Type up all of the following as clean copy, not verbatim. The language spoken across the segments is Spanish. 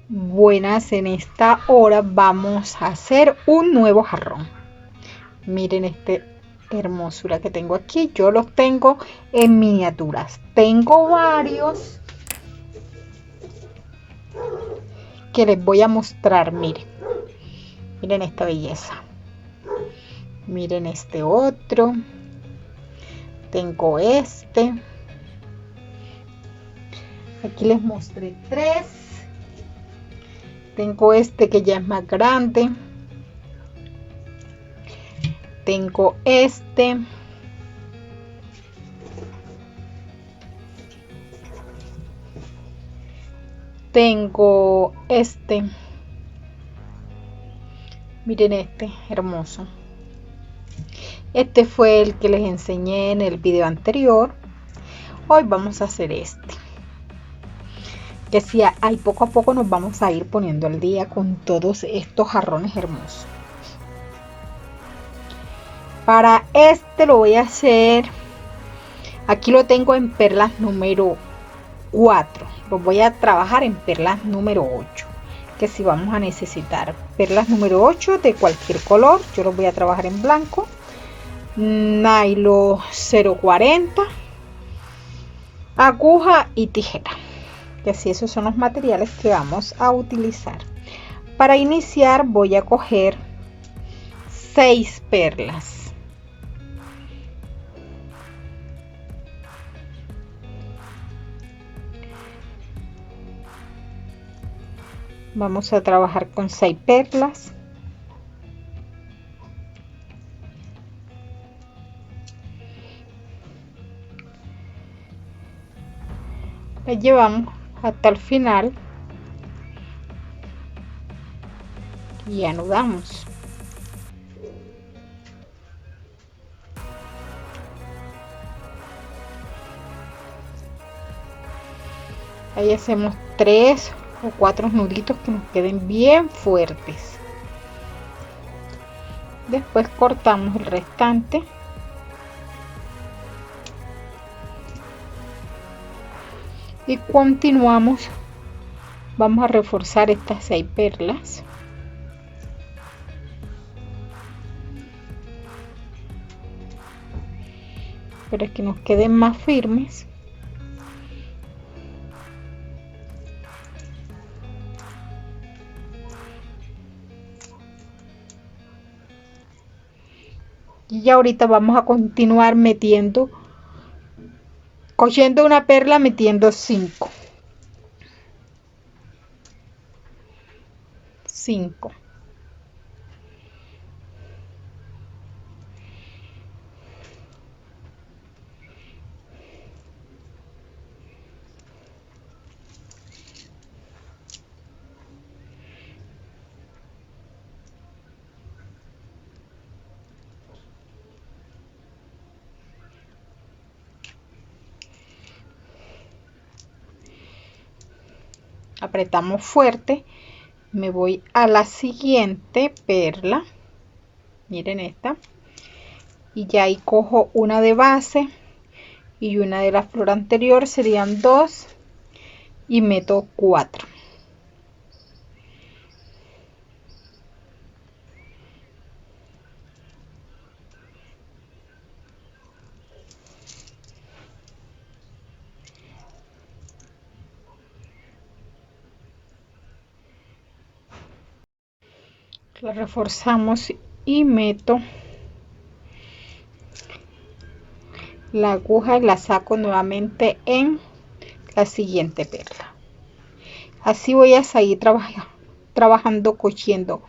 Buenas, en esta hora vamos a hacer un nuevo jarrón. Miren este hermosura que tengo aquí. Yo los tengo en miniaturas. Tengo varios que les voy a mostrar. Miren esta belleza. Miren este otro. Tengo este. Aquí les mostré tres. Tengo este que ya es más grande. Tengo este. Tengo este. Miren este, hermoso. Este fue el que les enseñé en el video anterior. Hoy vamos a hacer este. Que si hay poco a poco nos vamos a ir poniendo al día con todos estos jarrones hermosos. Para este lo voy a hacer. Aquí lo tengo en perlas número 4. Lo voy a trabajar en perlas número 8. Que si vamos a necesitar perlas número 8 de cualquier color. Yo los voy a trabajar en blanco. Nylon 040. Aguja y tijera. Que así esos son los materiales que vamos a utilizar. Para iniciar voy a coger 6 perlas. Vamos a trabajar con 6 perlas. Las llevamos hasta el final y anudamos. Ahí hacemos 3 o 4 nuditos que nos queden bien fuertes. Después cortamos el restante. Y continuamos. Vamos a reforzar estas 6 perlas. Para que nos queden más firmes. Y ya ahorita vamos a continuar metiendo, cosiendo una perla, metiendo 5. Apretamos fuerte. Me voy a la siguiente perla. Miren esta. Y ya ahí cojo una de base y una de la flor anterior, serían 2, y meto 4. La reforzamos y meto la aguja y la saco nuevamente en la siguiente perla. Así voy a seguir trabajando, cosiendo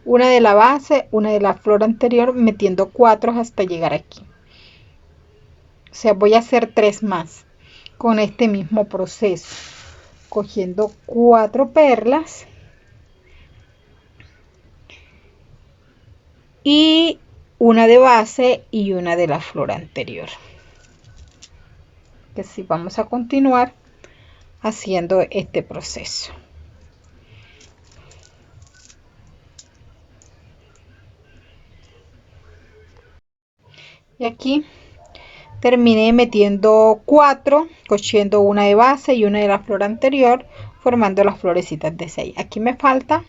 una de la base, una de la flor anterior, metiendo 4 hasta llegar aquí. O sea, voy a hacer 3 más con este mismo proceso, cogiendo 4 perlas y una de base y una de la flor anterior. Que si vamos a continuar haciendo este proceso. Y aquí terminé metiendo 4, cosiendo una de base y una de la flor anterior, formando las florecitas de 6. Aquí me falta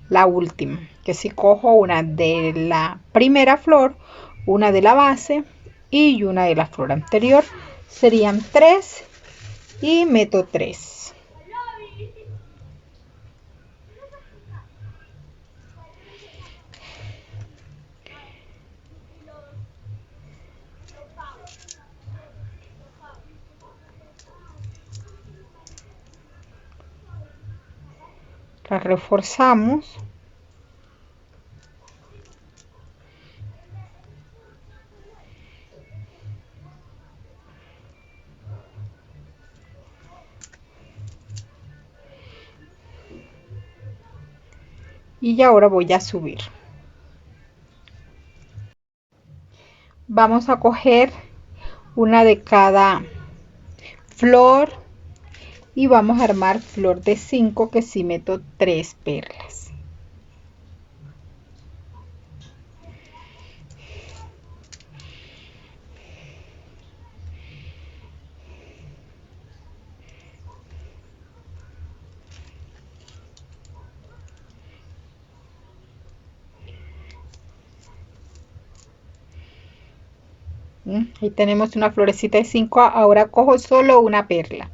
la última, que si cojo una de la primera flor, una de la base y una de la flor anterior, serían 3 y meto 3. La reforzamos. Y ahora voy a subir. Vamos a coger una de cada flor y vamos a armar flor de 5, que si meto 3 perlas. Ahí tenemos una florecita de 5. Ahora cojo solo una perla,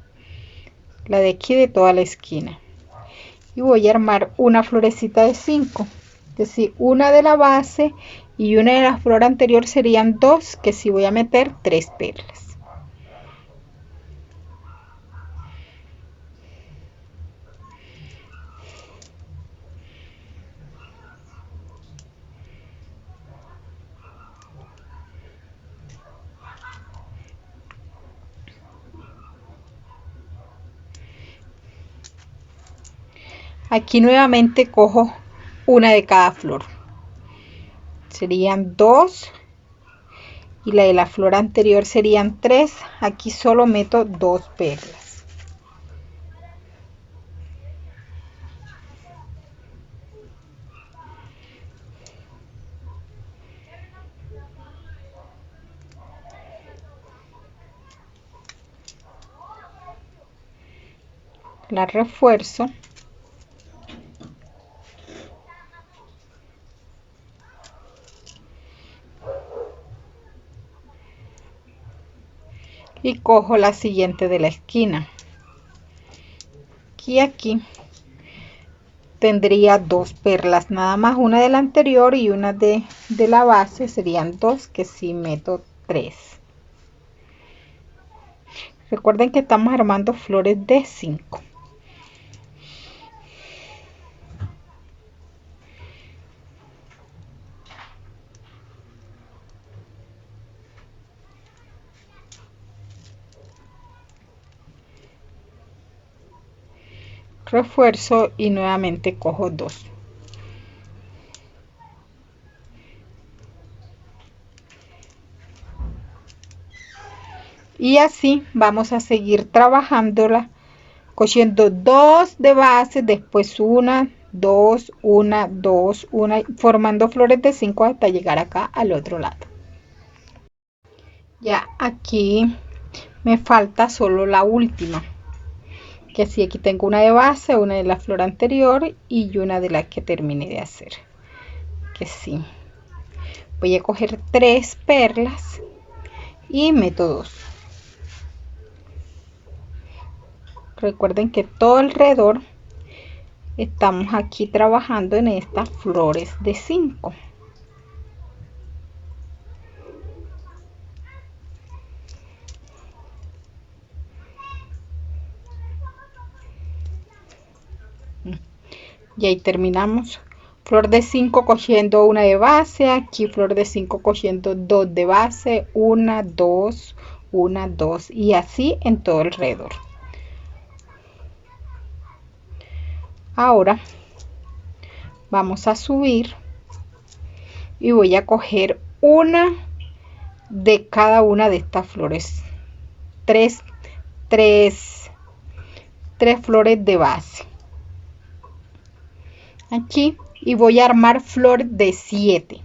la de aquí de toda la esquina, y voy a armar una florecita de 5, que si una de la base y una de la flor anterior serían 2, que si voy a meter 3 perlas. Aquí nuevamente cojo una de cada flor, serían 2, y la de la flor anterior serían 3. Aquí solo meto 2 perlas. La refuerzo. Y cojo la siguiente de la esquina. Y aquí tendría 2 perlas, nada más, una de la anterior y una de la base, serían 2, que si meto 3. Recuerden que estamos armando flores de 5. Refuerzo y nuevamente cojo 2. Y así vamos a seguir trabajándola, cosiendo 2 de base, después una, 2, una, 2, una, formando flores de 5 hasta llegar acá al otro lado. Ya aquí me falta solo la última, que si aquí tengo una de base, una de la flor anterior y una de la que terminé de hacer, que sí, voy a coger 3 perlas y meto 2. Recuerden que todo alrededor estamos aquí trabajando en estas flores de 5. Y ahí terminamos. Flor de 5 cogiendo una de base, aquí flor de 5 cogiendo 2 de base, una, 2, una, 2, y así en todo alrededor. Ahora vamos a subir y voy a coger una de cada una de estas flores, 3 flores de base aquí, y voy a armar flor de 7,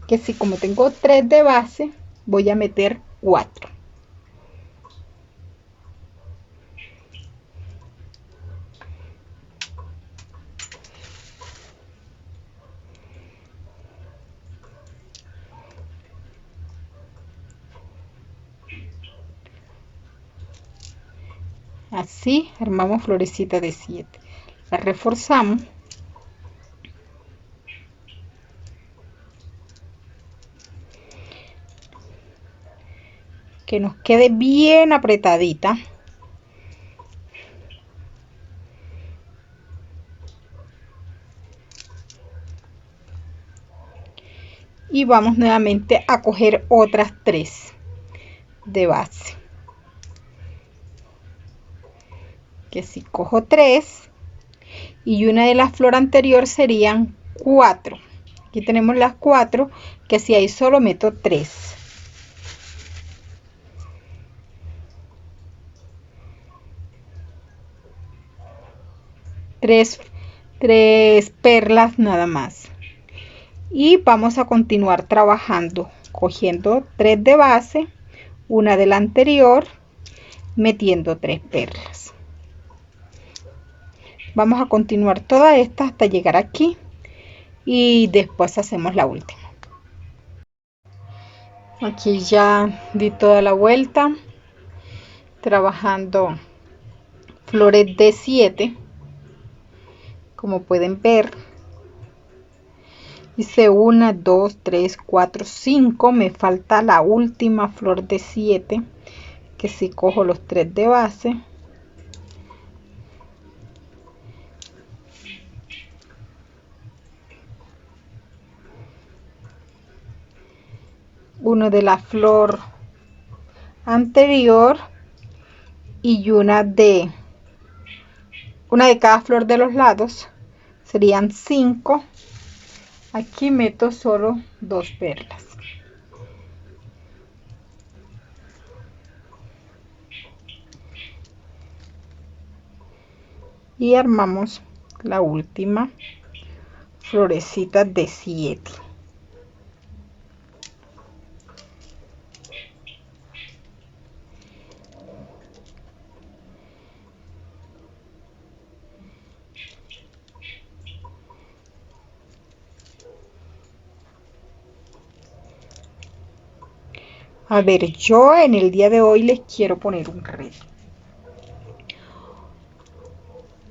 que si como tengo 3 de base voy a meter 4. Así armamos florecita de 7. La reforzamos. Que nos quede bien apretadita. Y vamos nuevamente a coger otras 3 de base. Que si cojo 3 y una de la flor anterior serían 4. Aquí tenemos las 4, que si ahí solo meto 3. Tres perlas nada más. Y vamos a continuar trabajando cogiendo 3 de base, una de la anterior, metiendo 3 perlas. Vamos a continuar toda esta hasta llegar aquí y después hacemos la última. Aquí ya di toda la vuelta trabajando flores de 7, como pueden ver. Hice 1, 2, 3, 4, 5. Me falta la última flor de 7, que si cojo los 3 de base, uno de la flor anterior y una de cada flor de los lados, serían 5. Aquí meto solo 2 perlas. Y armamos la última florecita de 7. A ver, yo en el día de hoy les quiero poner un reto.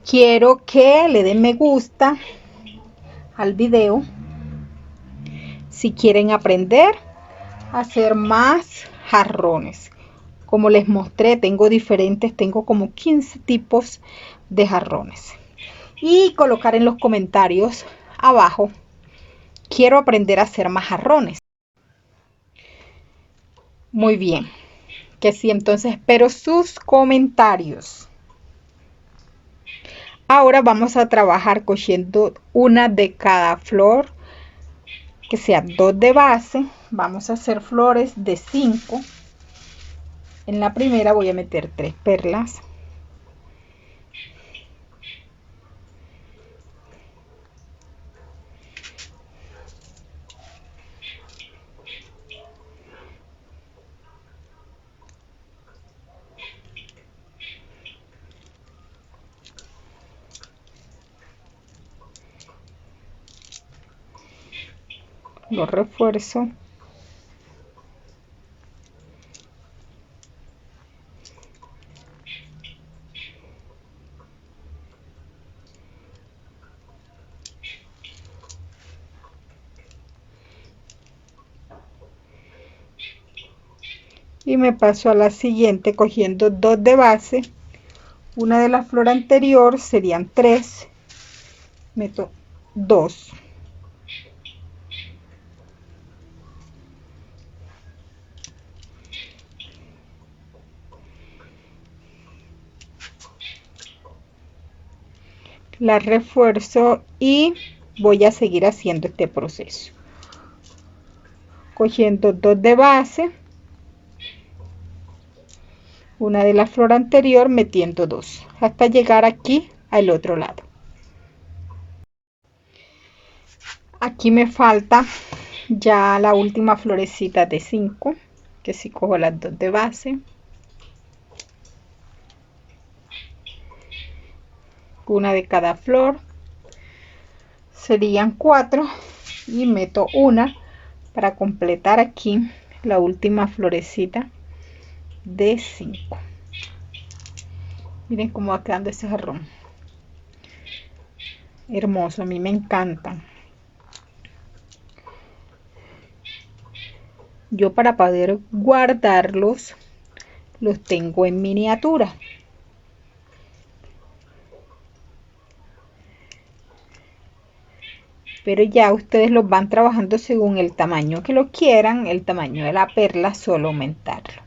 Quiero que le den me gusta al video si quieren aprender a hacer más jarrones. Como les mostré, tengo diferentes, tengo como 15 tipos de jarrones. Y colocar en los comentarios abajo, quiero aprender a hacer más jarrones. Muy bien, que sí, entonces espero sus comentarios. Ahora vamos a trabajar cogiendo una de cada flor, que sea 2 de base. Vamos a hacer flores de 5. En la primera voy a meter 3 perlas. Lo refuerzo. Y me paso a la siguiente cogiendo 2 de base, una de la flor anterior serían 3, meto 2, la refuerzo y voy a seguir haciendo este proceso cogiendo 2 de base, una de la flor anterior, metiendo 2 hasta llegar aquí al otro lado. Aquí me falta ya la última florecita de 5, que si cojo las 2 de base, una de cada flor, serían 4 y meto una para completar aquí la última florecita de 5. Miren cómo va quedando ese jarrón. Hermoso, a mí me encantan. Yo para poder guardarlos, los tengo en miniatura. Pero ya ustedes los van trabajando según el tamaño que lo quieran, el tamaño de la perla, solo aumentarlo.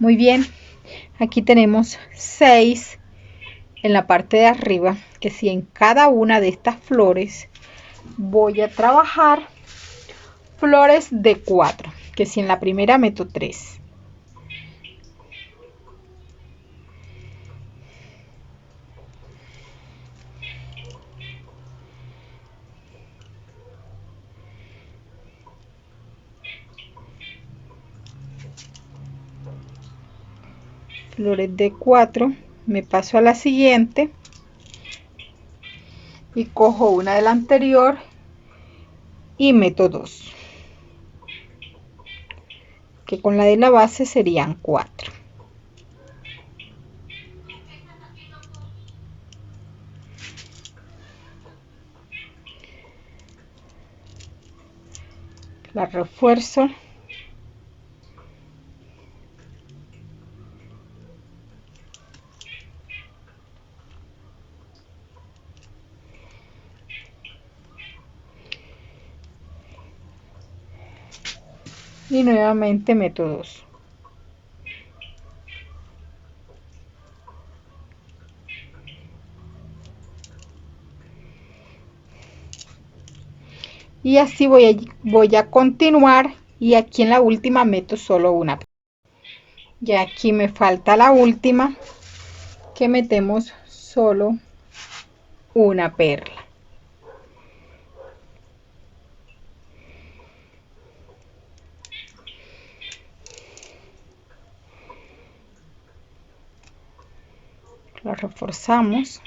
Muy bien, aquí tenemos 6 en la parte de arriba, que si en cada una de estas flores voy a trabajar flores de 4, que si en la primera meto 3. Flores de 4, me paso a la siguiente y cojo una de la anterior y meto 2, que con la de la base serían 4. La refuerzo y nuevamente meto 2. Y así voy a continuar, y aquí en la última meto solo una. Y aquí me falta la última, que metemos solo una perla. La reforzamos.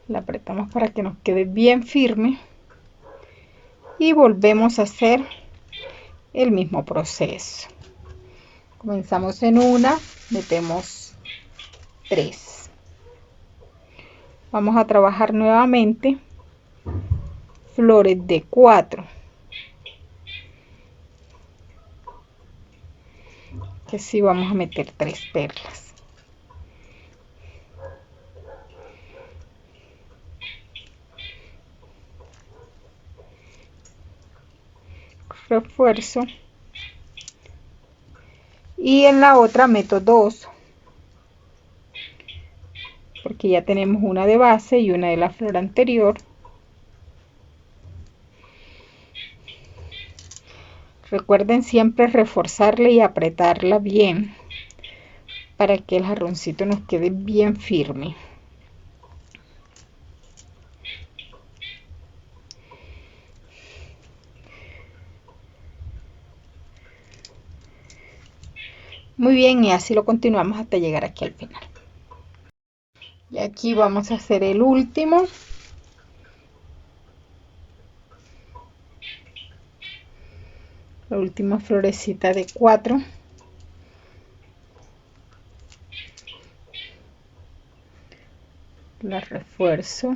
La apretamos para que nos quede bien firme y volvemos a hacer el mismo proceso. Comenzamos en una, metemos 3. Vamos a trabajar nuevamente flores de 4, que sí vamos a meter 3 perlas. Refuerzo y en la otra meto 2, porque ya tenemos una de base y una de la flor anterior. Recuerden siempre reforzarla y apretarla bien para que el jarroncito nos quede bien firme. Muy bien, y así lo continuamos hasta llegar aquí al final. Y aquí vamos a hacer el último. La última florecita de 4. La refuerzo.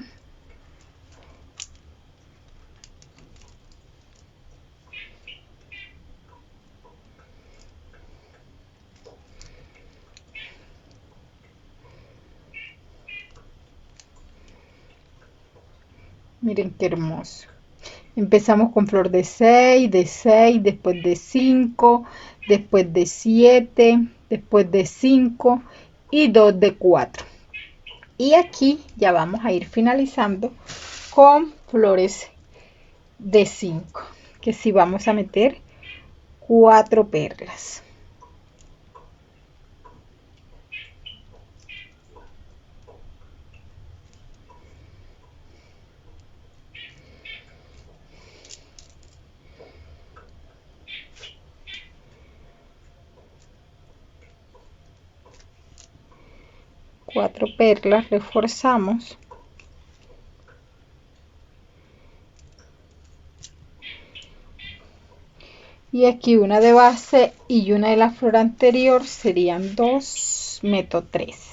Miren qué hermoso. Empezamos con flor de 6, después de 5, después de 7, después de 5 y 2 de 4. Y aquí ya vamos a ir finalizando con flores de 5, que sí vamos a meter 4 perlas. Cuatro perlas, reforzamos y aquí una de base y una de la flor anterior, serían 2, meto 3.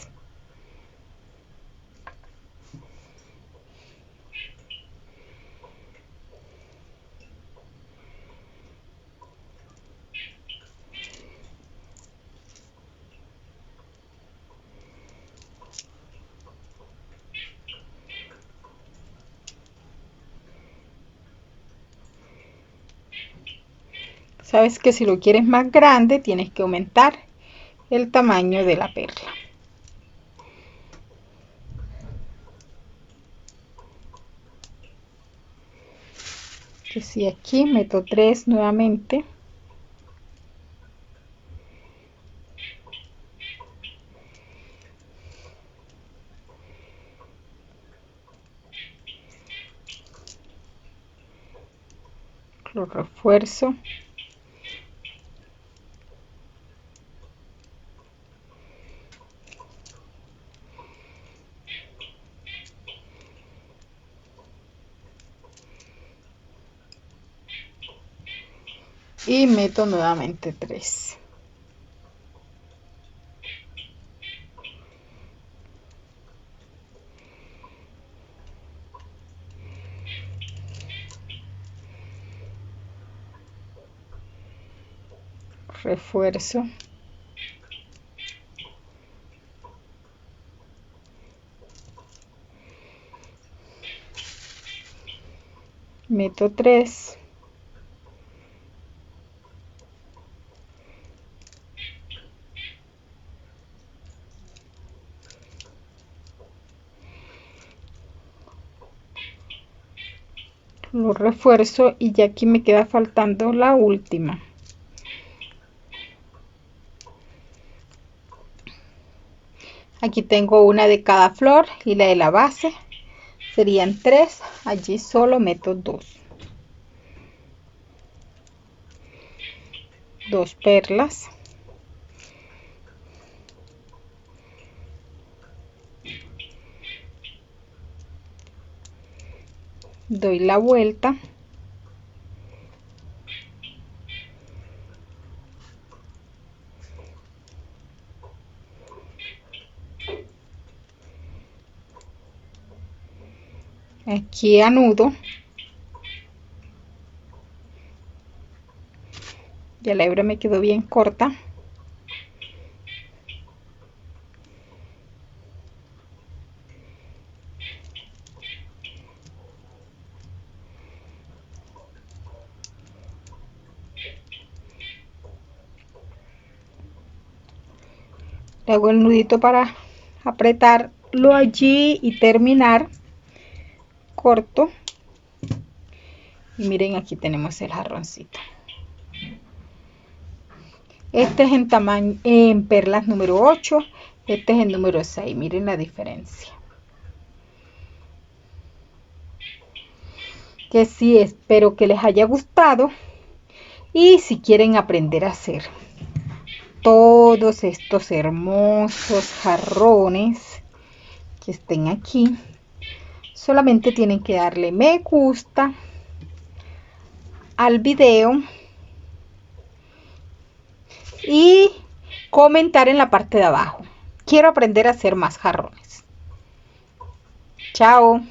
Sabes que si lo quieres más grande, tienes que aumentar el tamaño de la perla. Entonces, aquí meto 3 nuevamente. Lo refuerzo. Y meto nuevamente 3. Refuerzo. Meto 3. Lo refuerzo y ya aquí me queda faltando la última. Aquí tengo una de cada flor y la de la base serían 3. Allí solo meto 2. 2 perlas. Doy la vuelta. Aquí anudo. Ya la hebra me quedó bien corta. Le hago el nudito para apretarlo allí y terminar. Corto. Y miren, aquí tenemos el jarroncito. Este es en tamaño, en perlas número 8. Este es el número 6. Miren la diferencia. Que sí, espero que les haya gustado. Y si quieren aprender a hacer todos estos hermosos jarrones que estén aquí, solamente tienen que darle me gusta al video y comentar en la parte de abajo: quiero aprender a hacer más jarrones. Chao.